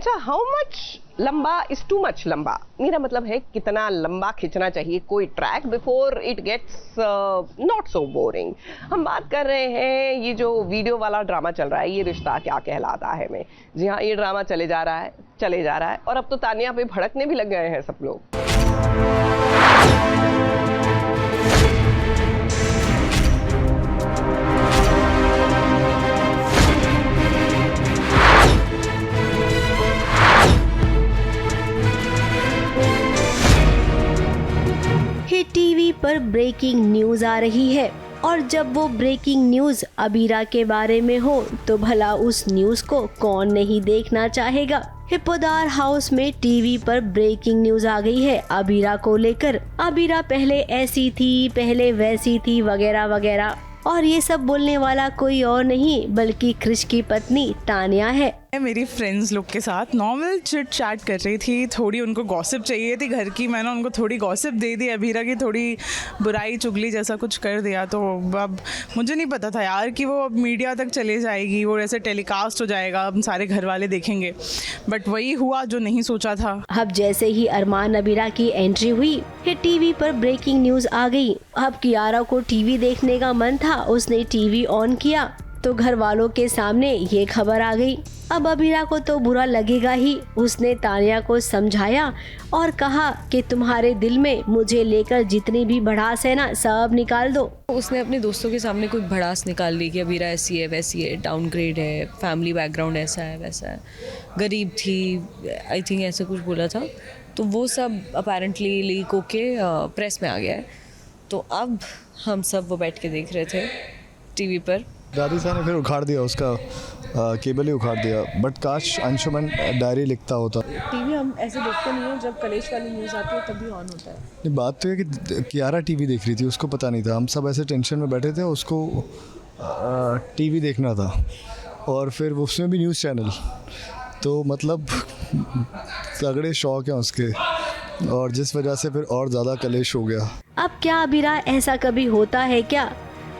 अच्छा, how much लंबा is too much लंबा? मेरा मतलब है कितना लंबा खींचना चाहिए कोई track before it gets not so boring. हम बात कर रहे हैं ये जो वीडियो वाला ड्रामा चल रहा है, ये रिश्ता क्या कहलाता है में। जी हाँ, ये ड्रामा चले जा रहा है और अब तो तानिया पे भड़कने भी लग गए हैं सब लोग। टीवी पर ब्रेकिंग न्यूज आ रही है और जब वो ब्रेकिंग न्यूज अबीरा के बारे में हो तो भला उस न्यूज को कौन नहीं देखना चाहेगा। हिप्पोदार हाउस में टीवी पर ब्रेकिंग न्यूज आ गई है अबीरा को लेकर। अबीरा पहले ऐसी थी, पहले वैसी थी, वगैरह वगैरह। और ये सब बोलने वाला कोई और नहीं बल्कि क्रिश की पत्नी तानिया है। मेरी फ्रेंड्स लोग के साथ नॉर्मल चिट चैट कर रही थी, थोड़ी उनको गॉसिप चाहिए थी घर की। मैंने उनको थोड़ी गॉसिप दे दी, अबीरा की थोड़ी बुराई चुगली जैसा कुछ कर दिया। तो अब मुझे नहीं पता था यार कि वो अब मीडिया तक चले जाएगी, वो ऐसे टेलीकास्ट हो जाएगा, अब सारे घर वाले देखेंगे। बट वही हुआ जो नहीं सोचा था। अब जैसे ही अरमान अबीरा की एंट्री हुई टीवी पर ब्रेकिंग न्यूज आ गई। अब कियारा को टीवी देखने का मन था, उसने टीवी ऑन किया तो घर वालों के सामने ये खबर आ गई। अब अबीरा को तो बुरा लगेगा ही। उसने तानिया को समझाया और कहा कि तुम्हारे दिल में मुझे लेकर जितनी भी भड़ास है ना, सब निकाल दो। उसने अपने दोस्तों के सामने कोई भड़ास निकाल ली कि अबीरा ऐसी है, वैसी है, डाउनग्रेड है, फैमिली बैकग्राउंड ऐसा है, वैसा है, गरीब थी, आई थिंक ऐसा कुछ बोला था। तो वो सब अपेरेंटली लीक होके प्रेस में आ गया है। तो अब हम सब वो बैठ के देख रहे थे टीवी पर। दादी साहब ने फिर उखाड़ दिया, उसका केबल ही उखाड़ दिया। बट काश अंशुमन डायरी लिखता होता। टीवी हम ऐसे देखते नहीं है, जब कलेश वाली न्यूज़ आती है तभी ऑन होता है। नहीं, बात तो है कि कियारा टीवी देख रही थी, उसको पता नहीं था। हम सब ऐसे टेंशन में बैठे थे, उसको टीवी देखना था और फिर उसमें भी न्यूज़ चैनल। तो मतलब तगड़े शौक हैं उसके, और जिस वजह से फिर और ज़्यादा कलेश हो गया। अब क्या अबीरा ऐसा कभी होता है क्या?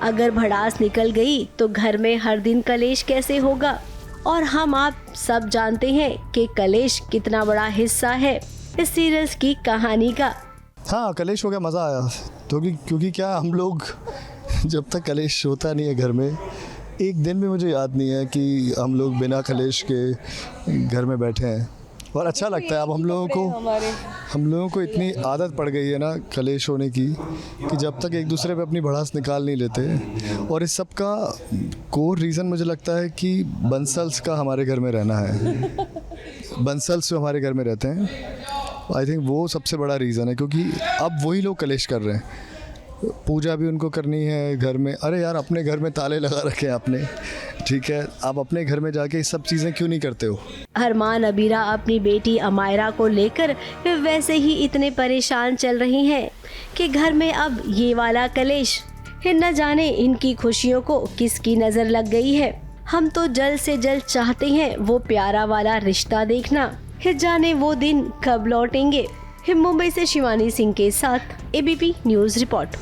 अगर भड़ास निकल गई तो घर में हर दिन कलेश कैसे होगा? और हम आप सब जानते हैं कि कलेश कितना बड़ा हिस्सा है इस सीरियल्स की कहानी का। हाँ, कलेश हो गया, मज़ा आया। तो क्योंकि क्या हम लोग जब तक कलेश होता नहीं है घर में, एक दिन भी मुझे याद नहीं है कि हम लोग बिना कलेश के घर में बैठे हैं। और अच्छा लगता है। अब हम लोगों को इतनी आदत पड़ गई है ना कलेश होने की, कि जब तक एक दूसरे पे अपनी भड़ास निकाल नहीं लेते। और इस सब का कोर रीज़न मुझे लगता है कि बंसल्स का हमारे घर में रहना है। बंसल्स जो हमारे घर में रहते हैं, आई थिंक वो सबसे बड़ा रीज़न है। क्योंकि अब वही लोग कलेश कर रहे हैं। पूजा भी उनको करनी है घर में। अरे यार, अपने घर में ताले लगा रखे हैं आपने, ठीक है, आप अपने घर में जाके ये सब चीज़ें क्यों नहीं करते हो? अरमान अबीरा अपनी बेटी अमायरा को लेकर वैसे ही इतने परेशान चल रही हैं कि घर में अब ये वाला कलेश। न जाने इनकी खुशियों को किसकी नज़र लग गई है। हम तो जल्द से जल्द चाहते हैं वो प्यारा वाला रिश्ता देखना। जाने वो दिन कब लौटेंगे। मुंबई से शिवानी सिंह के साथ ABP news report.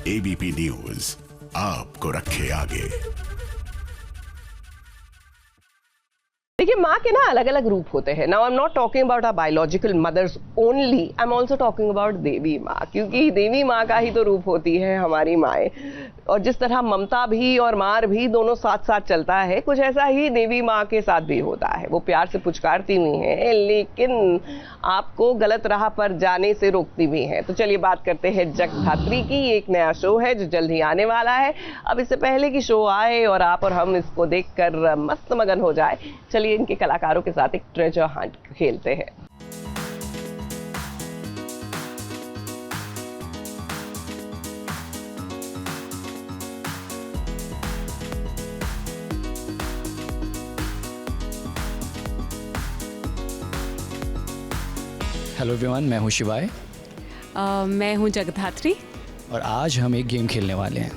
ABP news आपको रखे आगे। देखिए, माँ के ना अलग अलग रूप होते हैं। Now I am not talking about our biological mothers only, I am also talking about Devi Maa. क्योंकि देवी माँ का ही तो रूप होती है हमारी माएँ। और जिस तरह ममता भी और मार भी दोनों साथ साथ चलता है, कुछ ऐसा ही देवी माँ के साथ भी होता है। वो प्यार से पुचकारती हुई हैं, लेकिन आपको गलत राह पर जाने से रोकती भी हैं। तो चलिए बात करते हैं जगधात्री की। एक नया शो है जो जल्द ही आने वाला है। अब इससे पहले कि शो आए और आप और हम इसको देखकर मस्त मगन हो जाए, चलिए इनके कलाकारों के साथ एक ट्रेजर हंट खेलते हैं। हेलो एवरीवन, मैं हूँ शिवाय मैं हूँ जगधात्री। और आज हम एक गेम खेलने वाले हैं।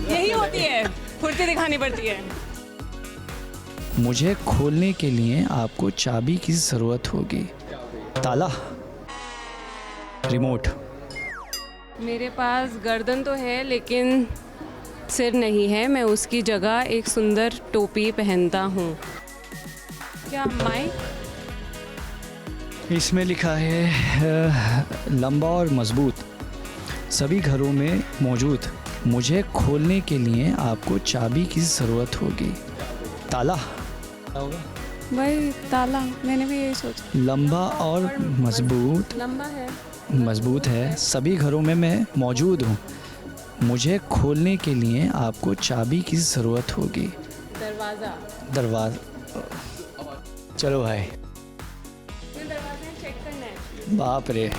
यही होती है, फुर्ती दिखानी पड़ती है। मुझे खोलने के लिए आपको चाबी की ज़रूरत होगी। ताला, रिमोट। मेरे पास गर्दन तो है लेकिन सिर नहीं है, मैं उसकी जगह एक सुंदर टोपी पहनता हूँ। क्या माइक? इसमें लिखा है लंबा और मजबूत, सभी घरों में मौजूद। मुझे खोलने के लिए आपको चाबी की ज़रूरत होगी। ताला होगा भाई ताला, मैंने भी यही सोचा। लंबा और मजबूत, लंबा है, मजबूत है, सभी घरों में मैं मौजूद हूँ। मुझे खोलने के लिए आपको चाबी की ज़रूरत होगी। दरवाज़ा। दरवाज़ा। चलो भाई, दरवाज़ा चेक करना है। बाप रे,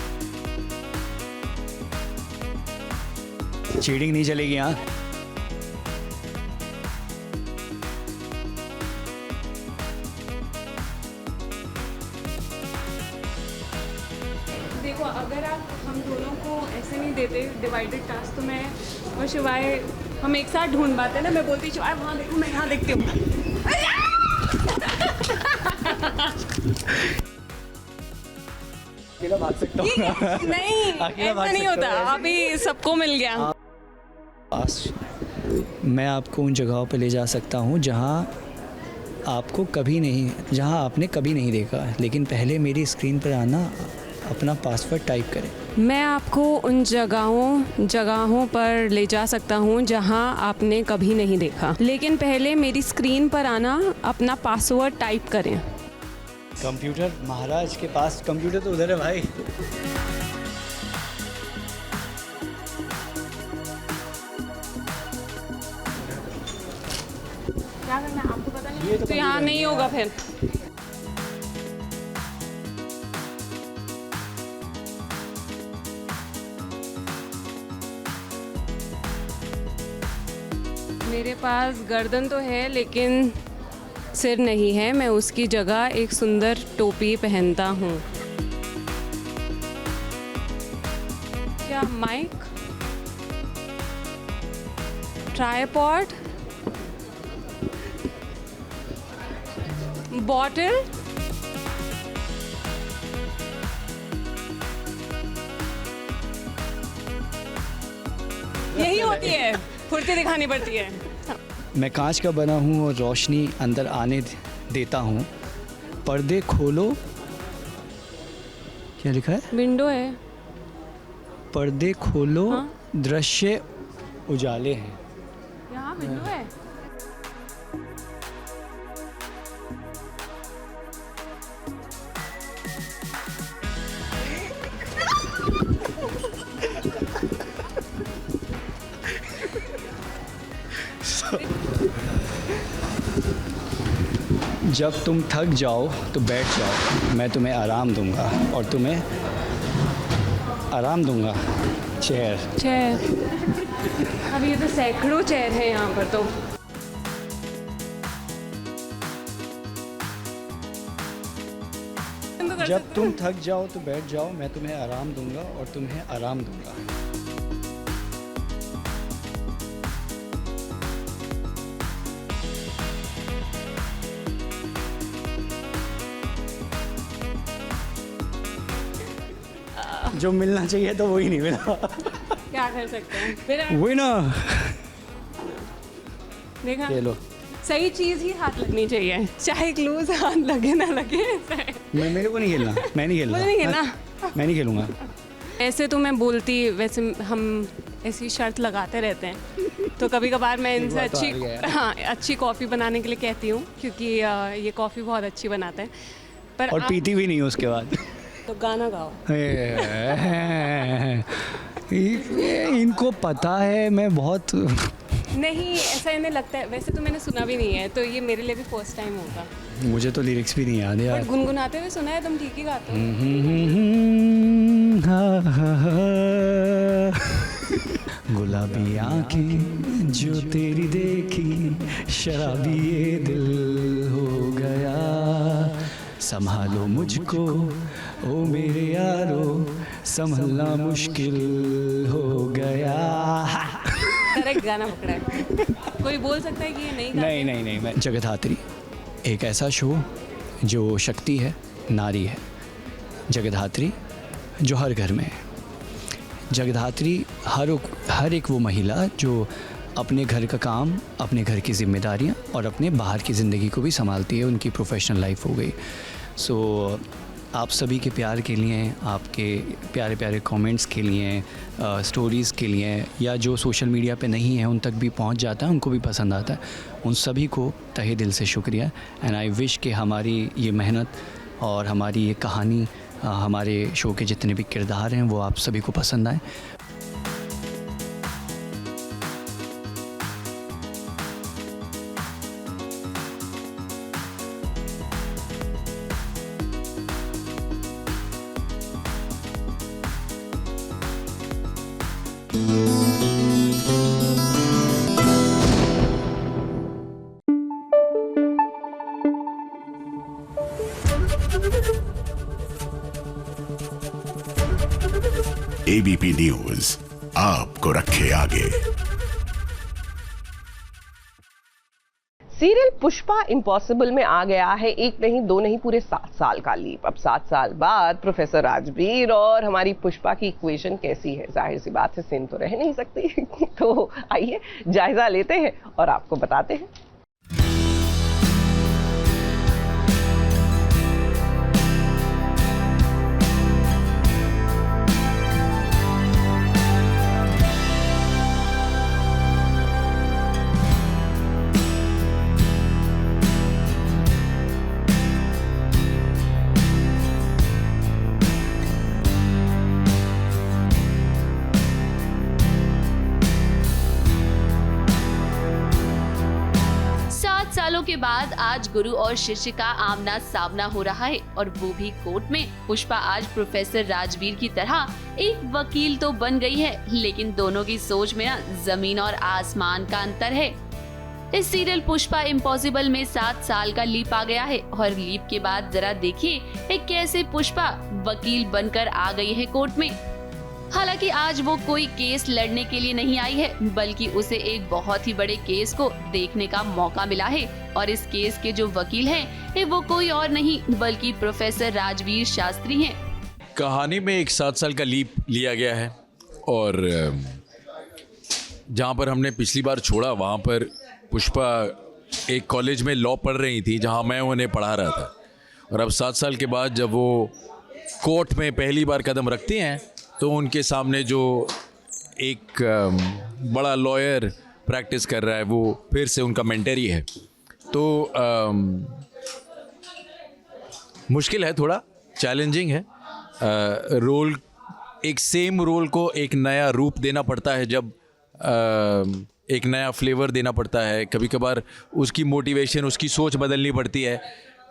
चीटिंग नहीं चलेगी यहाँ। देखो, अगर आप हम दोनों को ऐसे नहीं देते डिवाइडेड टास्क, तो मैं और शिवाय हम एक साथ ढूंढ पाते ना। मैं बोलती शिवाय वहाँ देखो, मैं यहाँ देखती हूँ। अकेला भाग सकता हूँ। नहीं, अकेला ऐसा भाग नहीं सकता होता। हूँ। अभी सबको मिल गया। मैं आपको उन जगहों पे ले जा सकता हूँ जहाँ आपने कभी नहीं देखा, लेकिन पहले मेरी स्क्रीन पर आना, अपना पासवर्ड टाइप करें। मैं आपको उन जगहों पर ले जा सकता हूँ जहाँ आपने कभी नहीं देखा, लेकिन पहले मेरी स्क्रीन पर आना, अपना पासवर्ड टाइप करें। कंप्यूटर महाराज के पास, कंप्यूटर तो उधर है भाई। क्या करना है आपको पता नहीं? तो यहाँ नहीं होगा फिर। मेरे पास गर्दन तो है लेकिन सिर नहीं है, मैं उसकी जगह एक सुंदर टोपी पहनता हूँ। क्या माइक? ट्राइपॉड? बॉटल? यही होती है, फुर्ती दिखानी पड़ती है। मैं कांच का बना हूँ और रोशनी अंदर आने देता हूँ। पर्दे खोलो, क्या लिखा है? विंडो है। पर्दे खोलो, हाँ? दृश्य उजाले हैं। यहाँ विंडो है। जब तुम थक जाओ तो बैठ जाओ, मैं तुम्हें आराम दूंगा और तुम्हें आराम दूंगा। चेयर। अब ये तो सैकड़ों चेयर है यहाँ पर। तो जब तुम थक जाओ तो बैठ जाओ, मैं तुम्हें आराम दूंगा और तुम्हें आराम दूंगा। जो मिलना चाहिए तो वही नहीं मिला। क्या कर सकते हैं फिर? वही ना। देखा, ये लो। सही चीज़ ही हाथ लगनी चाहिए, चाहे क्लूज हाथ लगे ना लगे। मेरे को नहीं खेलना, मैं नहीं खेलना। मुझे नहीं खेलना। मैं नहीं खेलूँगा। ऐसे तो मैं बोलती, वैसे हम ऐसी शर्त लगाते रहते हैं, तो कभी कभार मैं इनसे अच्छी कॉफ़ी बनाने के लिए कहती हूँ, क्योंकि ये कॉफ़ी बहुत अच्छी बनाते हैं। पर और पीती भी नहीं उसके बाद। तो गाना गाओ। इनको पता है मैं बहुत नहीं, ऐसा इन्हें लगता है, वैसे तो मैंने सुना भी नहीं है, तो ये मेरे लिए भी फर्स्ट टाइम होगा। मुझे तो लिरिक्स भी नहीं याद यार। बट गुनगुनाते हुए सुना है, तुम ठीक ही गाते हो। गुलाबी आंखें जो तेरी देखी, शराबी ये दिल हो गया, संभालो मुझको ओ मेरे यारो, संभलना मुश्किल हो गया। करेक्ट गाना पकड़ा है। कोई बोल सकता है कि ये नहीं गाते? नहीं, मैं जगधात्री, एक ऐसा शो जो शक्ति है, नारी है। जगधात्री जो हर घर में है। जगधात्री हर एक वो महिला जो अपने घर का काम, अपने घर की जिम्मेदारियां और अपने बाहर की ज़िंदगी को भी संभालती है, उनकी प्रोफेशनल लाइफ हो गई। सो आप सभी के प्यार के लिए, आपके प्यारे प्यारे कमेंट्स के लिए, स्टोरीज़ के लिए, या जो सोशल मीडिया पे नहीं है उन तक भी पहुंच जाता है, उनको भी पसंद आता है, उन सभी को तहे दिल से शुक्रिया। एंड आई विश कि हमारी ये मेहनत और हमारी ये कहानी, हमारे शो के जितने भी किरदार हैं वो आप सभी को पसंद आए। एबीपी न्यूज आपको रखे आगे। सीरियल पुष्पा इम्पॉसिबल में आ गया है एक नहीं, दो नहीं, पूरे 7 साल का लीप। अब 7 साल बाद प्रोफेसर राजवीर और हमारी पुष्पा की इक्वेशन कैसी है? जाहिर सी बात है, सेम तो रह नहीं सकती। तो आइए जायजा लेते हैं और आपको बताते हैं। सालों के बाद आज गुरु और शिष्य का आमना सामना हो रहा है, और वो भी कोर्ट में। पुष्पा आज प्रोफेसर राजवीर की तरह एक वकील तो बन गई है, लेकिन दोनों की सोच में ना जमीन और आसमान का अंतर है। इस सीरियल पुष्पा इम्पॉसिबल में 7 साल का लीप आ गया है, और लीप के बाद जरा देखिए कैसे पुष्पा वकील बनकर आ गई है कोर्ट में। हालांकि आज वो कोई केस लड़ने के लिए नहीं आई है, बल्कि उसे एक बहुत ही बड़े केस को देखने का मौका मिला है, और इस केस के जो वकील हैं वो कोई और नहीं बल्कि प्रोफेसर राजवीर शास्त्री हैं। कहानी में एक 7 साल का लीप लिया गया है, और जहाँ पर हमने पिछली बार छोड़ा वहाँ पर पुष्पा एक कॉलेज में लॉ पढ़ रही थी, जहाँ मैं उन्हें पढ़ा रहा था। और अब 7 साल के बाद जब वो कोर्ट में पहली बार कदम रखती हैं, तो उनके सामने जो एक बड़ा लॉयर प्रैक्टिस कर रहा है, वो फिर से उनका मेंटर ही है। तो मुश्किल है, थोड़ा चैलेंजिंग है। रोल, एक सेम रोल को एक नया रूप देना पड़ता है, जब एक नया फ्लेवर देना पड़ता है। कभी कभार उसकी मोटिवेशन, उसकी सोच बदलनी पड़ती है,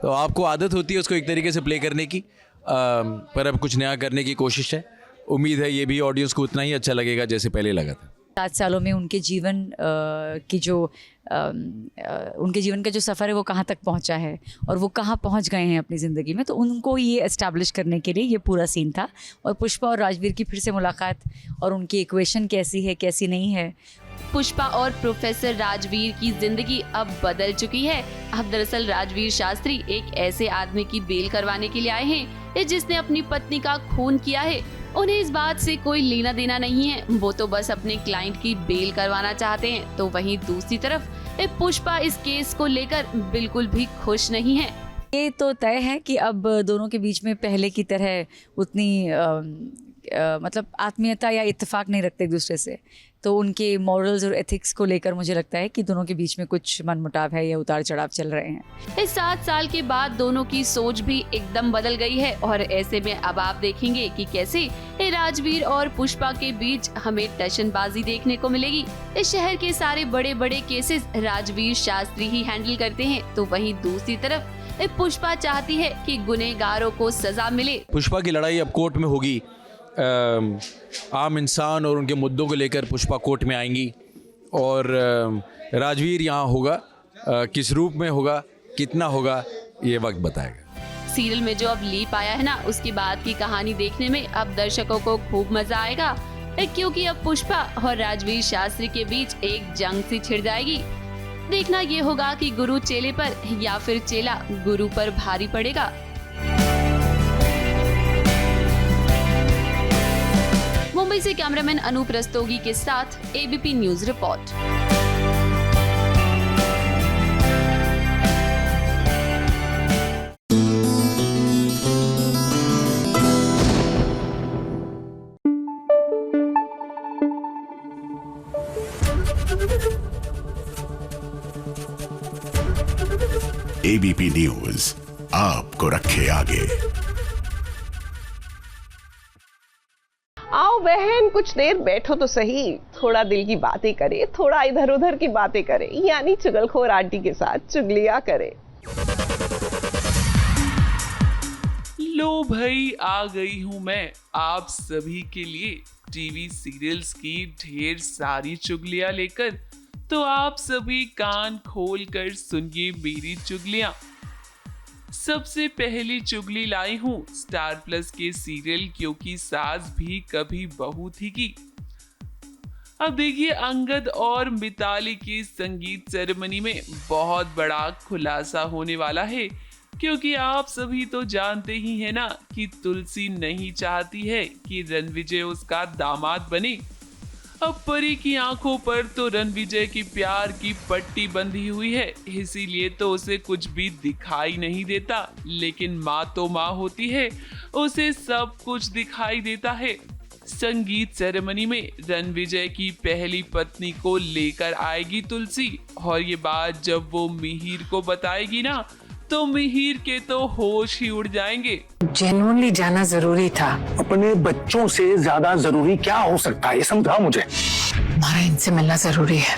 तो आपको आदत होती है उसको एक तरीके से प्ले करने की, पर अब कुछ नया करने की कोशिश है। उम्मीद है ये भी ऑडियंस को उतना ही अच्छा लगेगा जैसे पहले लगा था। 7 सालों में उनके जीवन उनके जीवन का जो सफ़र है वो कहाँ तक पहुँचा है, और वो कहाँ पहुँच गए हैं अपनी ज़िंदगी में, तो उनको ये एस्टैब्लिश करने के लिए ये पूरा सीन था। और पुष्पा और राजवीर की फिर से मुलाकात, और उनकी इक्वेशन कैसी है कैसी नहीं है। पुष्पा और प्रोफेसर राजवीर की जिंदगी अब बदल चुकी है। अब दरअसल राजवीर शास्त्री एक ऐसे आदमी की बेल करवाने के लिए आए हैं जिसने अपनी पत्नी का खून किया है। उन्हें इस बात से कोई लेना देना नहीं है, वो तो बस अपने क्लाइंट की बेल करवाना चाहते हैं। तो वहीं दूसरी तरफ पुष्पा इस केस को लेकर बिल्कुल भी खुश नहीं है। ये तो तय है कि अब दोनों के बीच में पहले की तरह उतनी मतलब आत्मीयता या इत्तेफाक नहीं रखते एक दूसरे से, तो उनके मॉरल्स और एथिक्स को लेकर मुझे लगता है कि दोनों के बीच में कुछ मनमुटाव है या उतार चढ़ाव चल रहे हैं। इस 7 साल के बाद दोनों की सोच भी एकदम बदल गई है और ऐसे में अब आप देखेंगे कि कैसे राजवीर और पुष्पा के बीच हमें टशनबाजी देखने को मिलेगी। इस शहर के सारे बड़े बड़े केसेस राजवीर शास्त्री ही हैंडल करते हैं, तो वहीं दूसरी तरफ पुष्पा चाहती है कि गुनहगारों को सजा मिले। पुष्पा की लड़ाई अब कोर्ट में होगी। आम इंसान और उनके मुद्दों को लेकर पुष्पा कोर्ट में आएंगी और राजवीर यहाँ होगा। किस रूप में होगा, कितना होगा, ये वक्त बताएगा। सीरियल में जो अब लीप आया है ना, उसके बाद की कहानी देखने में अब दर्शकों को खूब मजा आएगा, क्योंकि अब पुष्पा और राजवीर शास्त्री के बीच एक जंग सी छिड़ जाएगी। देखना ये होगा कि गुरु चेले पर या फिर चेला गुरु पर भारी पड़ेगा। मुंबई से कैमरामैन अनूप रस्तोगी के साथ ABP news report. ABP news आपको रखे आगे। आओ बहन, कुछ देर बैठो तो सही, थोड़ा दिल की बातें करे, थोड़ा इधर उधर की बातें करे, यानी चुगलखोर आंटी के साथ चुगलियां करे। लो भाई, आ गई हूँ मैं आप सभी के लिए टीवी सीरियल्स की ढेर सारी चुगलियां लेकर। तो आप सभी कान खोल कर सुनिए मेरी चुगलियां। सबसे पहली चुगली लाई हूँ स्टार प्लस के सीरियल क्योंकि सास भी कभी बहू थी की। अब देखिए, अंगद और मिताली की संगीत सेरेमनी में बहुत बड़ा खुलासा होने वाला है, क्योंकि आप सभी तो जानते ही हैं ना कि तुलसी नहीं चाहती है कि रणविजय उसका दामाद बने। अब परी की आंखों पर तो रणविजय की प्यार की पट्टी बंधी हुई है, इसीलिए तो उसे कुछ भी दिखाई नहीं देता, लेकिन माँ तो माँ होती है, उसे सब कुछ दिखाई देता है। संगीत सेरेमनी में रणविजय की पहली पत्नी को लेकर आएगी तुलसी, और ये बात जब वो मिहिर को बताएगी ना, तो मिहिर के तो होश ही उड़ जाएंगे। जेन्युइनली जाना जरूरी था। अपने बच्चों से ज्यादा जरूरी क्या हो सकता है, ये समझा मुझे। हमारा इनसे मिलना जरूरी है।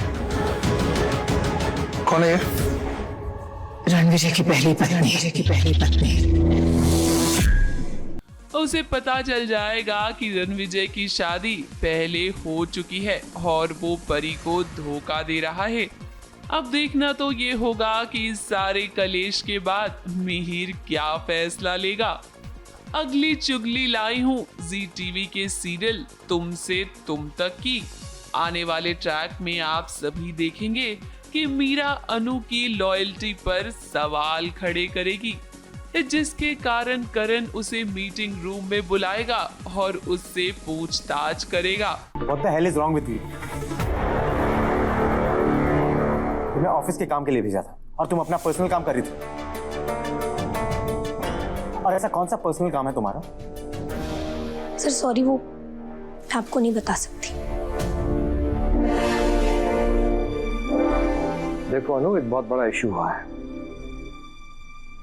कौन है? रणविजय की पहली पत्नी। उसे पता चल जाएगा कि रणविजय की शादी पहले हो चुकी है और वो परी को धोखा दे रहा है। अब देखना तो ये होगा कि इस सारे कलेश के बाद मिहिर क्या फैसला लेगा। अगली चुगली लाई हूँ जी टीवी के सीरियल तुमसे तुम तक की। आने वाले ट्रैक में आप सभी देखेंगे कि मीरा अनु की लॉयल्टी पर सवाल खड़े करेगी, जिसके कारण करण उसे मीटिंग रूम में बुलाएगा और उससे पूछताछ करेगा। What the hell is wrong with you? तुम्हें ऑफिस के काम के लिए भेजा था और तुम अपना पर्सनल काम कर रही थी। और ऐसा कौन सा पर्सनल काम है तुम्हारा? सर सॉरी, वो मैं आपको नहीं बता सकती। देखो अनु, एक बहुत बड़ा इशू हुआ है,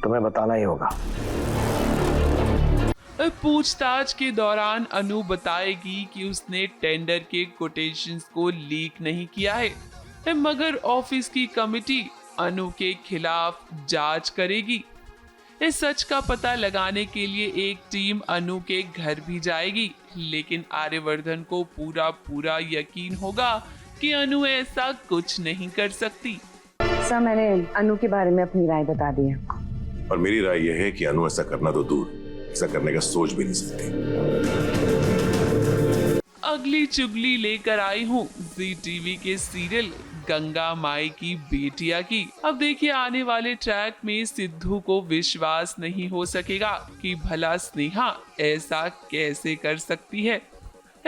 तुम्हें बताना ही होगा। पूछताछ के दौरान अनु बताएगी कि उसने टेंडर के कोटेशंस को लीक नहीं किया है, मगर ऑफिस की कमेटी अनु के खिलाफ जांच करेगी। इस सच का पता लगाने के लिए एक टीम अनु के घर भी जाएगी, लेकिन आर्यवर्धन को पूरा यकीन होगा कि अनु ऐसा कुछ नहीं कर सकती। सर, मैंने अनु के बारे में अपनी राय बता दी है, और मेरी राय यह है कि अनु ऐसा करना तो दूर, ऐसा करने का सोच भी नहीं सकती। अगली चुगली लेकर आई हूँ जी टीवी के सीरियल गंगा माई की बेटिया की। अब देखिए, आने वाले ट्रैक में सिद्धू को विश्वास नहीं हो सकेगा कि भला स्नेहा ऐसा कैसे कर सकती है।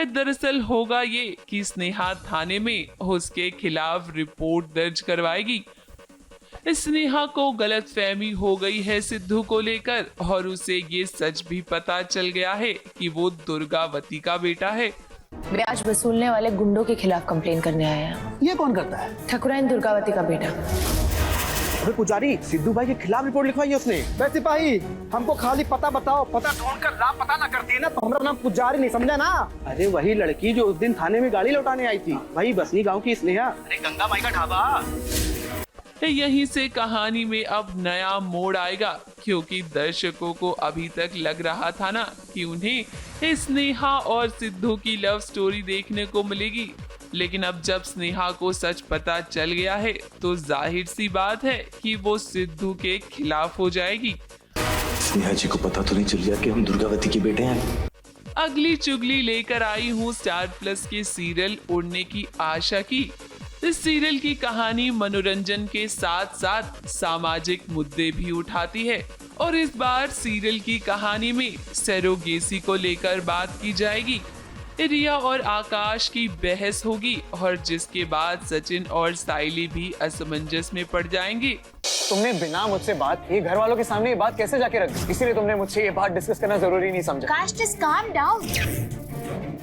दरअसल होगा ये कि स्नेहा थाने में उसके खिलाफ रिपोर्ट दर्ज करवाएगी। स्नेहा को गलतफहमी हो गई है सिद्धू को लेकर, और उसे ये सच भी पता चल गया है कि वो दुर्गावती का बेटा है। ब्याज वसूलने वाले गुंडों के खिलाफ कंप्लेन करने आए हैं। ये कौन करता है? ठकुराइन दुर्गावती का बेटा। अबे पुजारी, सिद्धू भाई के खिलाफ रिपोर्ट लिखवाई है उसने। वैसे सिपाही, हमको खाली पता बताओ, पता ढूंढकर लापता ना कर देना तो हमारा नाम पुजारी नहीं, समझा ना? अरे वही लड़की जो उस दिन थाने में गाड़ी लौटाने आई थी, वही बसनी गांव की स्नेहा। अरे गंगा माई का ढाबा। यहीं से कहानी में अब नया मोड़ आएगा, क्योंकि दर्शकों को अभी तक लग रहा था ना कि उन्हें स्नेहा और सिद्धू की लव स्टोरी देखने को मिलेगी, लेकिन अब जब स्नेहा को सच पता चल गया है तो जाहिर सी बात है कि वो सिद्धू के खिलाफ हो जाएगी। स्नेहा जी को पता तो नहीं चल गया कि हम दुर्गावती के बेटे हैं? अगली चुगली लेकर आई हूँ स्टार प्लस के सीरियल उड़ने की आशा की। इस सीरियल की कहानी मनोरंजन के साथ साथ सामाजिक मुद्दे भी उठाती है और इस बार सीरियल की कहानी में सरोगेसी को लेकर बात की जाएगी। रिया और आकाश की बहस होगी और जिसके बाद सचिन और साइली भी असमंजस में पड़ जाएंगे। तुमने बिना मुझसे बात किए घर वालों के सामने ये बात कैसे जाके रख दी? इसीलिए तुमने मुझसे ये बात डिस्कस करना जरूरी नहीं समझा। काश जस्ट काम डाउन।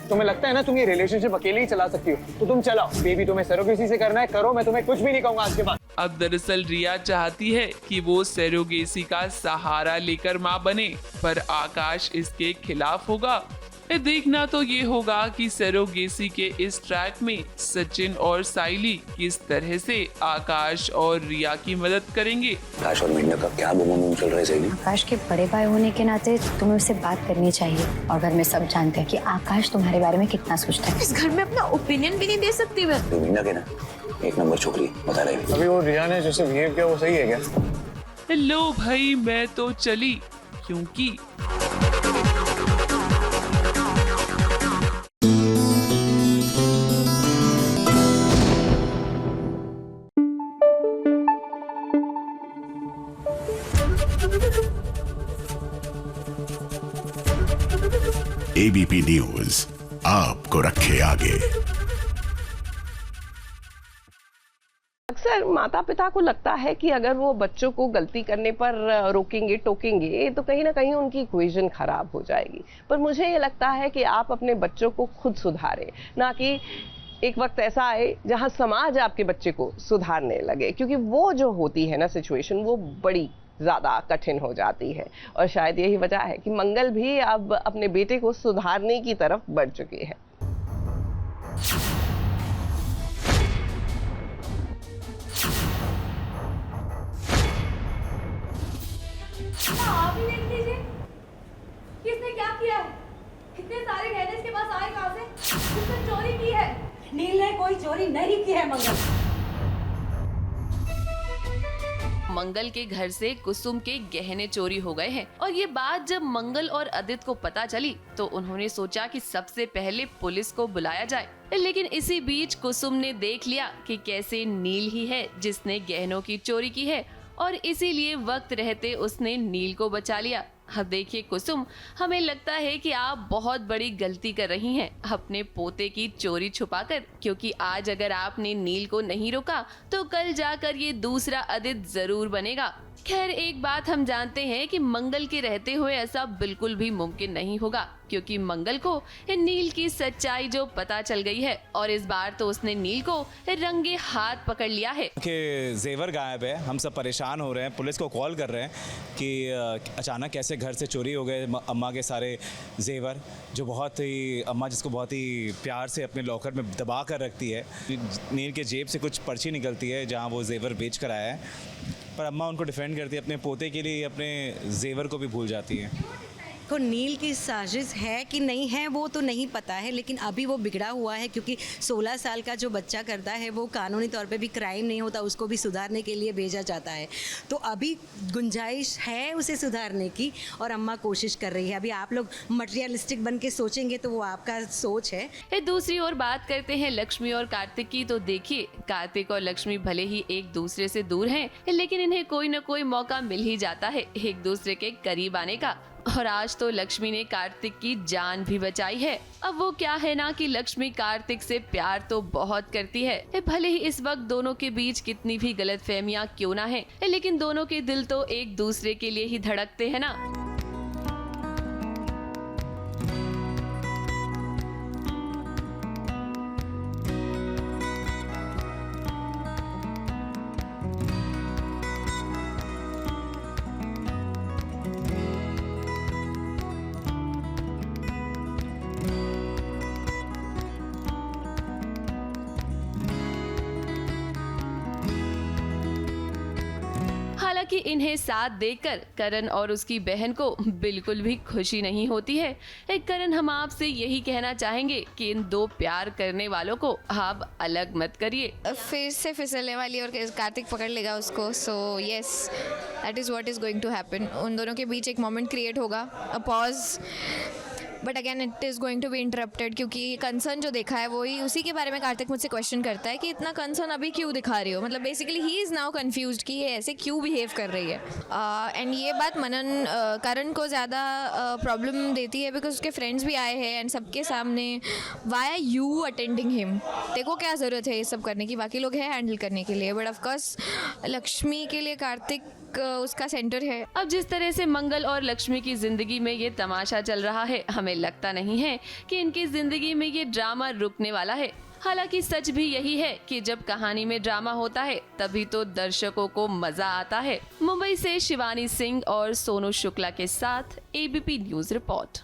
तुम्हें लगता है ना तुम ये रिलेशनशिप अकेले ही चला सकती हो, तो तुम चलाओ। बेबी तुम्हें सरोगेसी से करना है करो, मैं तुम्हें कुछ भी नहीं कहूंगा आज के बाद। अब दरअसल रिया चाहती है कि वो सरोगेसी का सहारा लेकर मां बने, पर आकाश इसके खिलाफ होगा। देखना तो ये होगा कि सरोगेसी के इस ट्रैक में सचिन और साइली किस तरह से आकाश और रिया की मदद करेंगे। आकाश और मीना का क्या बूम चल रहा है साइली? आकाश के बड़े भाई होने के नाते तुम्हें उससे बात करनी चाहिए, और घर में सब जानते हैं कि आकाश तुम्हारे बारे में कितना सोचता है। इस घर में अपना ओपिनियन भी नहीं दे सकती मैं। तो मीना के ना एक नंबर छोकरी बता रही। अभी वो रिया ने जैसे बिहेव किया वो सही है क्या? लो भाई मैं तो चली, क्योंकि एबीपी न्यूज आपको रखे आगे। अक्सर माता पिता को लगता है कि अगर वो बच्चों को गलती करने पर रोकेंगे टोकेंगे तो कहीं ना कहीं उनकी इक्वेशन खराब हो जाएगी, पर मुझे ये लगता है कि आप अपने बच्चों को खुद सुधारें, ना कि एक वक्त ऐसा आए जहां समाज आपके बच्चे को सुधारने लगे, क्योंकि वो जो होती है ना सिचुएशन वो बड़ी ज़्यादा कठिन हो जाती है। और शायद यही वजह है कि मंगल भी अब अपने बेटे को सुधारने की तरफ बढ़ चुकी है। आप ही देख लीजिए किसने क्या किया है। इतने सारे गहने इसके पास आए कहां से? किसने चोरी की है? नील ने कोई चोरी नहीं की है मंगल। मंगल के घर से कुसुम के गहने चोरी हो गए हैं और ये बात जब मंगल और आदित्य को पता चली तो उन्होंने सोचा कि सबसे पहले पुलिस को बुलाया जाए, लेकिन इसी बीच कुसुम ने देख लिया कि कैसे नील ही है जिसने गहनों की चोरी की है और इसीलिए वक्त रहते उसने नील को बचा लिया। अब देखिए कुसुम, हमें लगता है कि आप बहुत बड़ी गलती कर रही हैं अपने पोते की चोरी छुपाकर, क्योंकि आज अगर आपने नील को नहीं रोका तो कल जाकर ये दूसरा आदित्य जरूर बनेगा। खैर एक बात हम जानते हैं कि मंगल के रहते हुए ऐसा बिल्कुल भी मुमकिन नहीं होगा, क्योंकि मंगल को नील की सच्चाई जो पता चल गई है और इस बार तो उसने नील को रंगे हाथ पकड़ लिया है कि जेवर गायब है। हम सब परेशान हो रहे हैं, पुलिस को कॉल कर रहे हैं कि अचानक कैसे घर से चोरी हो गए अम्मा के सारे जेवर, जो बहुत ही अम्मा जिसको बहुत ही प्यार से अपने लॉकर में दबा कर रखती है। नील के जेब से कुछ पर्ची निकलती है जहाँ वो जेवर बेच कर आया है, पर अम्मा उनको डिफेंड करती है, अपने पोते के लिए अपने जेवर को भी भूल जाती है। को नील की साजिश है कि नहीं है वो तो नहीं पता है, लेकिन अभी वो बिगड़ा हुआ है क्योंकि 16 साल का जो बच्चा करता है वो कानूनी तौर पे भी क्राइम नहीं होता, उसको भी सुधारने के लिए भेजा जाता है। तो अभी गुंजाइश है उसे सुधारने की और अम्मा कोशिश कर रही है। अभी आप लोग मटेरियलिस्टिक बन के सोचेंगे तो वो आपका सोच है। दूसरी ओर बात करते हैं लक्ष्मी और कार्तिक की, तो देखिए कार्तिक और लक्ष्मी भले ही एक दूसरे से दूर हैं, लेकिन इन्हें कोई न कोई मौका मिल ही जाता है एक दूसरे के करीब आने का। और आज तो लक्ष्मी ने कार्तिक की जान भी बचाई है। अब वो क्या है ना कि लक्ष्मी कार्तिक से प्यार तो बहुत करती है, भले ही इस वक्त दोनों के बीच कितनी भी गलतफहमियां क्यों ना है, लेकिन दोनों के दिल तो एक दूसरे के लिए ही धड़कते हैं ना। हालांकि इन्हें साथ देखकर करण और उसकी बहन को बिल्कुल भी खुशी नहीं होती है। करण, हम आपसे यही कहना चाहेंगे कि इन दो प्यार करने वालों को आप अलग मत करिए। फिर से फिसलने वाली और कार्तिक पकड़ लेगा उसको। So yes, that is what is going to happen. उन दोनों के बीच एक मोमेंट क्रिएट होगा, a pause, but again it is going to be interrupted, क्योंकि कंसर्न जो देखा है वही उसी के बारे में कार्तिक मुझसे क्वेश्चन करता है कि इतना कंसर्न अभी क्यों दिखा रही हो। मतलब basically he is now confused कि ये ऐसे क्यों बिहेव कर रही है। एंड ये बात मनन करण को ज़्यादा प्रॉब्लम देती है, बिकॉज उसके फ्रेंड्स भी आए हैं एंड सबके सामने why are you attending him, देखो क्या ज़रूरत है ये सब करने की, बाकी लोग हैं हैंडल करने के लिए। बट ऑफकोर्स लक्ष्मी के लिए कार्तिक उसका सेंटर है। अब जिस तरह से मंगल और लक्ष्मी की जिंदगी में ये तमाशा चल रहा है, हमें लगता नहीं है कि इनकी जिंदगी में ये ड्रामा रुकने वाला है। हालांकि सच भी यही है कि जब कहानी में ड्रामा होता है तभी तो दर्शकों को मजा आता है। मुंबई से शिवानी सिंह और सोनू शुक्ला के साथ ABP news report.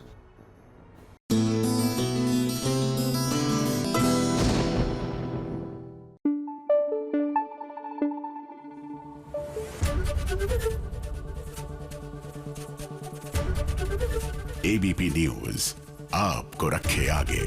ABP news आपको रखे आगे।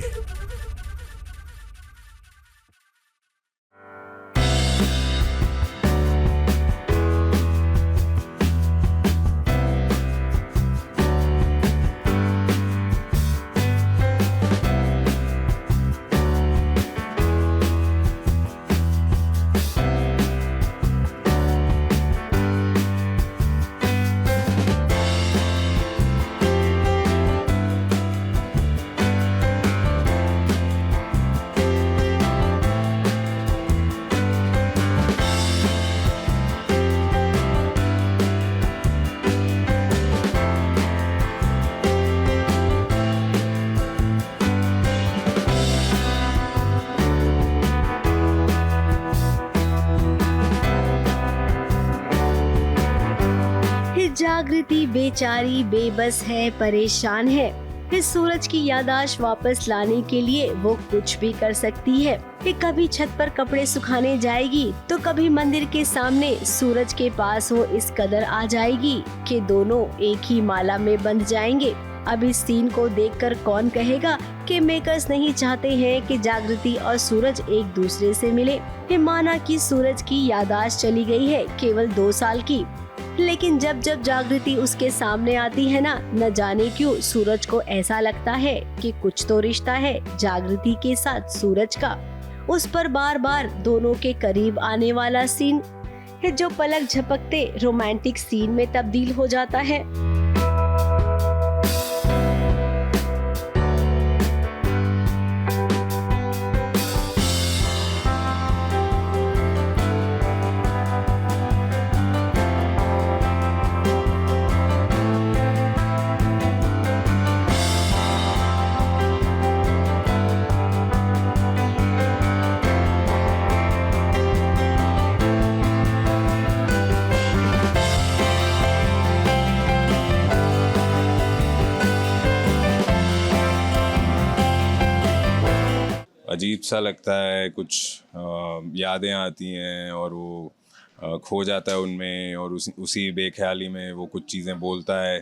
जागृति बेचारी बेबस है, परेशान है। इस सूरज की याददाश्त वापस लाने के लिए वो कुछ भी कर सकती है। कि कभी छत पर कपड़े सुखाने जाएगी तो कभी मंदिर के सामने सूरज के पास वो इस कदर आ जाएगी कि दोनों एक ही माला में बंध जाएंगे। अब इस सीन को देखकर कौन कहेगा कि मेकर्स नहीं चाहते हैं कि जागृति और सूरज एक दूसरे से मिले। माना कि सूरज की याददाश्त चली गई है केवल 2 साल की, लेकिन जब जब जागृति उसके सामने आती है ना, न जाने क्यों सूरज को ऐसा लगता है कि कुछ तो रिश्ता है जागृति के साथ सूरज का। उस पर बार बार दोनों के करीब आने वाला सीन है जो पलक झपकते रोमांटिक सीन में तब्दील हो जाता है। अजीब सा लगता है, कुछ यादें आती हैं और वो खो जाता है उनमें, और उसी बेख्याली में वो कुछ चीज़ें बोलता है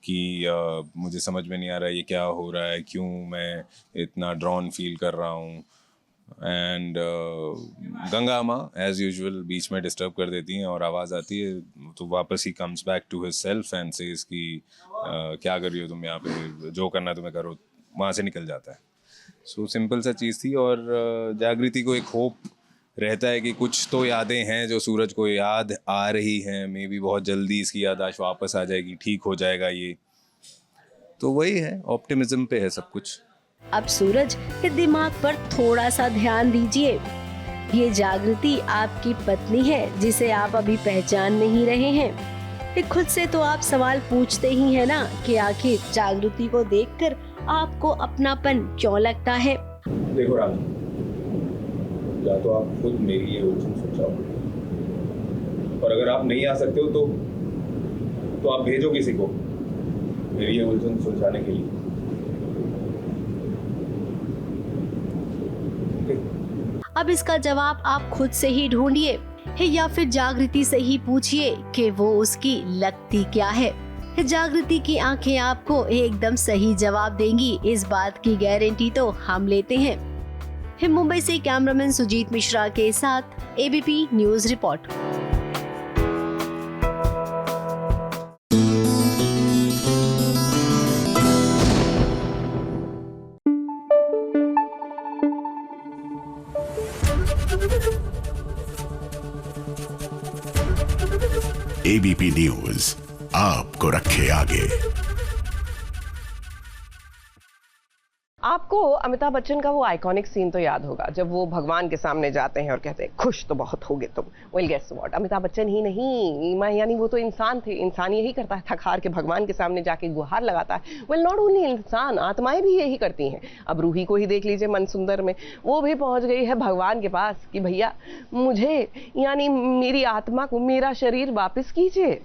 कि मुझे समझ में नहीं आ रहा है ये क्या हो रहा है, क्यों मैं इतना ड्रॉन फील कर रहा हूँ। एंड गंगा माँ एज यूजुअल बीच में डिस्टर्ब कर देती हैं और आवाज़ आती है तो वापस ही comes back to his self and says कि क्या कर रही हो तुम यहाँ पे, जो करना तुम्हें करो, वहाँ से निकल जाता है। सो सिंपल सा चीज़ थी। और जागृति को एक होप रहता है कि कुछ तो यादें हैं जो सूरज को याद आ रही हैं, मे बी बहुत जल्दी इसकी याददाश्त वापस आ जाएगी, ठीक हो जाएगा ये। तो वही है, ऑप्टिमिज्म पे है सब कुछ। अब सूरज के दिमाग पर थोड़ा सा ध्यान दीजिए। ये जागृति आपकी पत्नी है जिसे आप अभी पहचान नहीं रहे हैं। खुद से तो आप सवाल पूछते ही हैं ना कि आखिर जागृति को देखकर आपको अपनापन क्यों लगता है। देखो रानी, या तो आप खुद मेरी ये उलझन सुलझाओ, और अगर आप नहीं आ सकते हो तो आप भेजो किसी को मेरी ये उलझन सुलझाने के लिए। अब इसका जवाब आप खुद से ही ढूंढिए या फिर जागृति से ही पूछिए कि वो उसकी लगती क्या है। जागृति की आंखें आपको एकदम सही जवाब देंगी, इस बात की गारंटी तो हम लेते हैं। मुंबई से कैमरामैन सुजीत मिश्रा के साथ ABP news report. ABP news आपको रखे आगे। आपको अमिताभ बच्चन का वो आइकॉनिक सीन तो याद होगा जब वो भगवान के सामने जाते हैं और कहते हैं खुश तो बहुत होगे तुम। Well guess what, Amitabh Bachchan ही नहीं, यानी वो तो इंसान थे। इंसान यही करता है, थक हार के भगवान के सामने जाके गुहार लगाता है। वेल नॉट ओनली इंसान, आत्माएं भी यही करती हैं। अब रूही को ही देख लीजिए मनसुंदर में, वो भी पहुंच गई है भगवान के पास कि भैया मुझे यानी मेरी आत्मा को मेरा शरीर वापस कीजिए।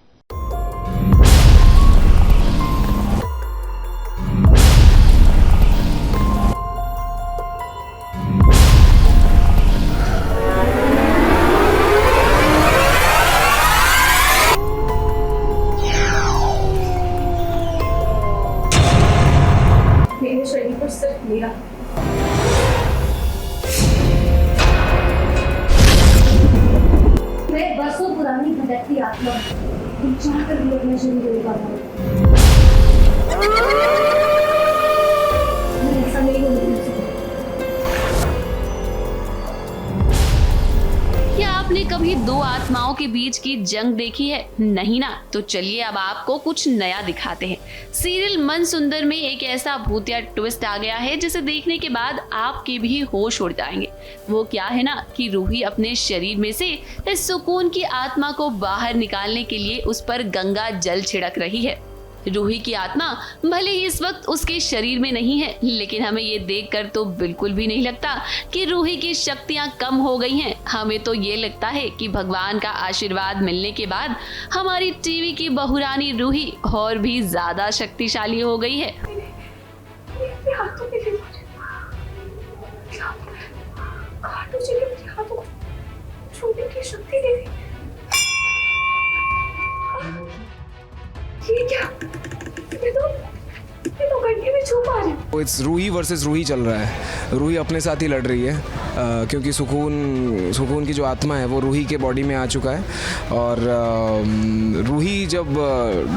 शरीर पर सिर्फ मेरा, मैं बरसों पुरानी भटकती आत्मा चाह कर भी अपना शरीर दे पाता हूँ। मैं ऐसा नहीं होने दे सकती। क्या आपने कभी दो आत्माओं के बीच की जंग देखी है? नहीं ना? तो चलिए अब आपको कुछ नया दिखाते हैं। सीरियल मनसुंदर में एक ऐसा भूतिया ट्विस्ट आ गया है जिसे देखने के बाद आपके भी होश उड़ जाएंगे। वो क्या है ना कि रूही अपने शरीर में से इस सुकून की आत्मा को बाहर निकालने के लिए उस पर गंगा जल छिड़क रही है। रूही की आत्मा भले ही इस वक्त उसके शरीर में नहीं है, लेकिन हमें ये देखकर तो बिल्कुल भी नहीं लगता कि रूही की शक्तियां कम हो गई हैं। हमें तो ये लगता है कि भगवान का आशीर्वाद मिलने के बाद हमारी टीवी की बहुरानी रूही और भी ज्यादा शक्तिशाली हो गई है। इट्स रूही वर्सेस रूही चल रहा है। रूही अपने साथ ही लड़ रही है क्योंकि सुकून की जो आत्मा है वो रूही के बॉडी में आ चुका है। और रूही जब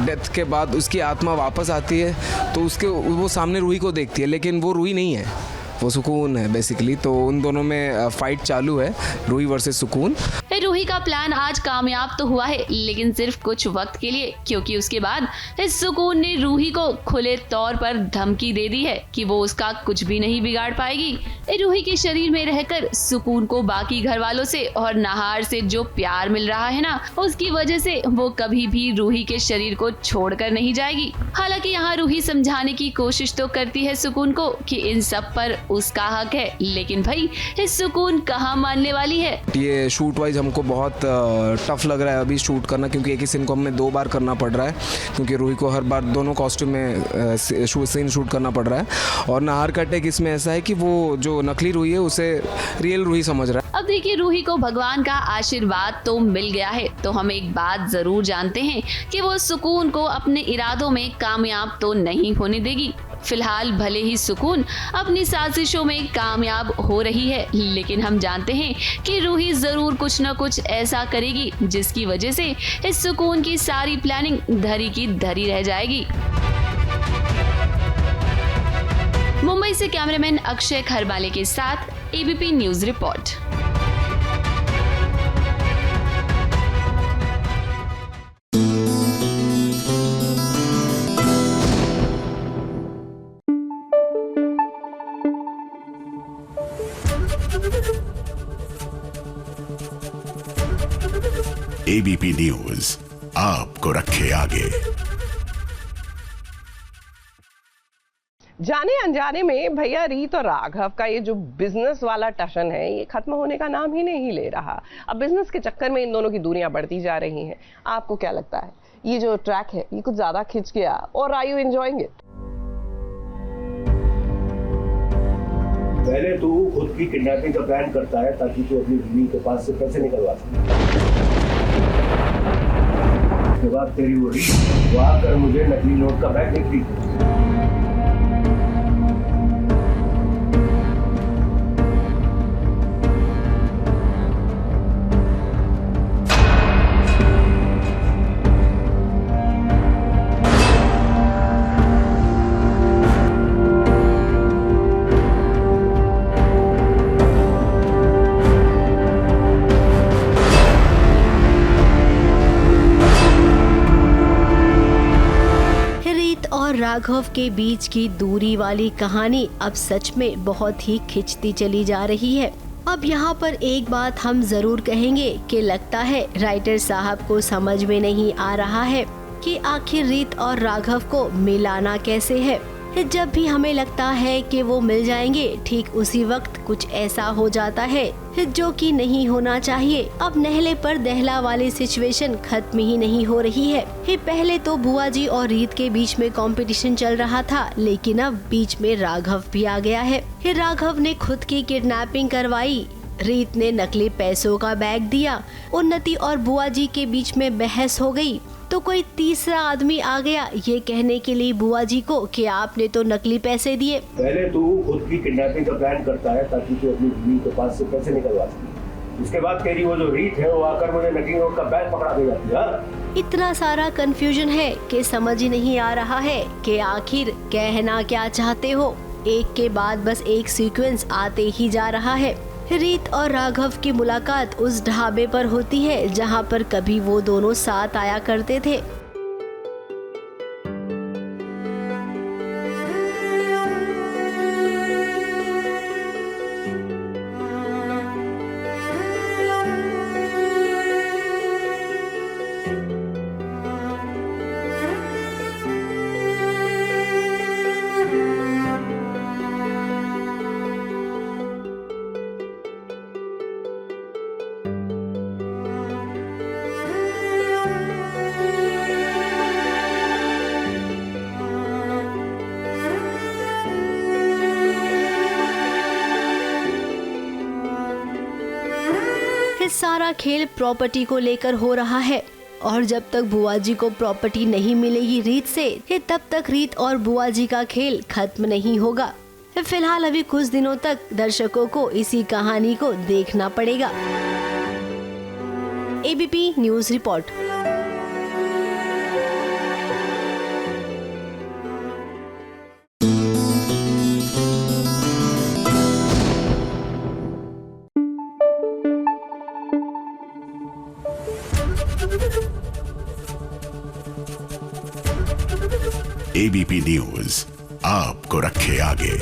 डेथ के बाद उसकी आत्मा वापस आती है तो वो सामने रूही को देखती है, लेकिन वो रूही नहीं है, वो सुकून है बेसिकली। तो उन दोनों में फाइट चालू है, रूही वर्सेस सुकून। रूही का प्लान आज कामयाब तो हुआ है, लेकिन सिर्फ कुछ वक्त के लिए, क्योंकि उसके बाद इस सुकून ने रूही को खुले तौर पर धमकी दे दी है कि वो उसका कुछ भी नहीं बिगाड़ पाएगी। रूही के शरीर में रहकर सुकून को बाकी घर वालों से और नाहार से जो प्यार मिल रहा है ना, उसकी वजह से वो कभी भी रूही के शरीर को छोड़कर नहीं जाएगी। हालांकि यहाँ रूही समझाने की कोशिश तो करती है सुकून को कि इन सब पर उसका हक है, लेकिन भाई इस सुकून कहाँ मानने वाली है। ये शूट वाइज हमको बहुत टफ लग रहा है अभी शूट करना, क्योंकि एक ही सीन को हमें 2 बार करना पड़ रहा है, क्योंकि रूही को हर बार दोनों कॉस्ट्यूम में सीन शूट करना पड़ रहा है। और नाहर का टेक इसमें ऐसा है कि वो जो नकली रूही है उसे रियल रूही समझ रहा है। अब देखिए, रूही को भगवान का आशीर्वाद तो मिल गया है, तो हम एक बात जरूर जानते हैं कि वो सुकून को अपने इरादों में कामयाब तो नहीं होने देगी। फिलहाल भले ही सुकून अपनी साजिशों में कामयाब हो रही है, लेकिन हम जानते हैं कि रूही जरूर कुछ न कुछ ऐसा करेगी जिसकी वजह से इस सुकून की सारी प्लानिंग धरी की धरी रह जाएगी। मुंबई से कैमरामैन अक्षय खरबाले के साथ ABP news report. ABP news आपको रखे आगे। जाने अनजाने में भैया रीत और राघव का ये जो बिजनेस वाला टशन है, ये खत्म होने का नाम ही नहीं ले रहा। अब बिजनेस के चक्कर में इन दोनों की दूरियां बढ़ती जा रही हैं। आपको क्या लगता है, ये जो ट्रैक है ये कुछ ज्यादा खिंच गया, और आर यू एंजॉयिंग इट? पहले तू खुद की किडनैपिंग का प्लान करता है ताकि तू अपनी बीवी के पास से पैसे निकलवा सके। बाद तेरी वो रीत वो आकर मुझे नकली नोट का बैग देख दी। राघव के बीच की दूरी वाली कहानी अब सच में बहुत ही खिंचती चली जा रही है। अब यहाँ पर एक बात हम जरूर कहेंगे कि लगता है राइटर साहब को समझ में नहीं आ रहा है कि आखिर रीत और राघव को मिलाना कैसे है। जब भी हमें लगता है कि वो मिल जाएंगे, ठीक उसी वक्त कुछ ऐसा हो जाता है जो कि नहीं होना चाहिए। अब नहले पर दहला वाली सिचुएशन खत्म ही नहीं हो रही है। पहले तो बुआ जी और रीत के बीच में कंपटीशन चल रहा था, लेकिन अब बीच में राघव भी आ गया है। राघव ने खुद की किडनैपिंग करवाई, रीत ने नकली पैसों का बैग दिया, उन्नति और बुआ जी के बीच में बहस हो गई तो कोई तीसरा आदमी आ गया ये कहने के लिए बुआ जी को कि आपने तो नकली पैसे दिए। पहले तू खुद की किडनैपिंग का प्लान करता है ताकि तू अपनी बीवी के पास से पैसे निकलवा सके। उसके बाद तेरी वो जो रीत है वो आकर मुझे नकली नोट का बैग पकड़ा दे जाती है। इतना सारा कंफ्यूजन है कि समझ ही नहीं आ रहा है कि आखिर कहना क्या चाहते हो। एक के बाद बस एक सीक्वेंस आते ही जा रहा है। रीत और राघव की मुलाकात उस ढाबे पर होती है जहां पर कभी वो दोनों साथ आया करते थे। सारा खेल प्रॉपर्टी को लेकर हो रहा है और जब तक बुआ जी को प्रॉपर्टी नहीं मिलेगी रीत से, तब तक रीत और बुआ जी का खेल खत्म नहीं होगा। फिलहाल अभी कुछ दिनों तक दर्शकों को इसी कहानी को देखना पड़ेगा। ABP news report. ABP news आपको रखे आगे।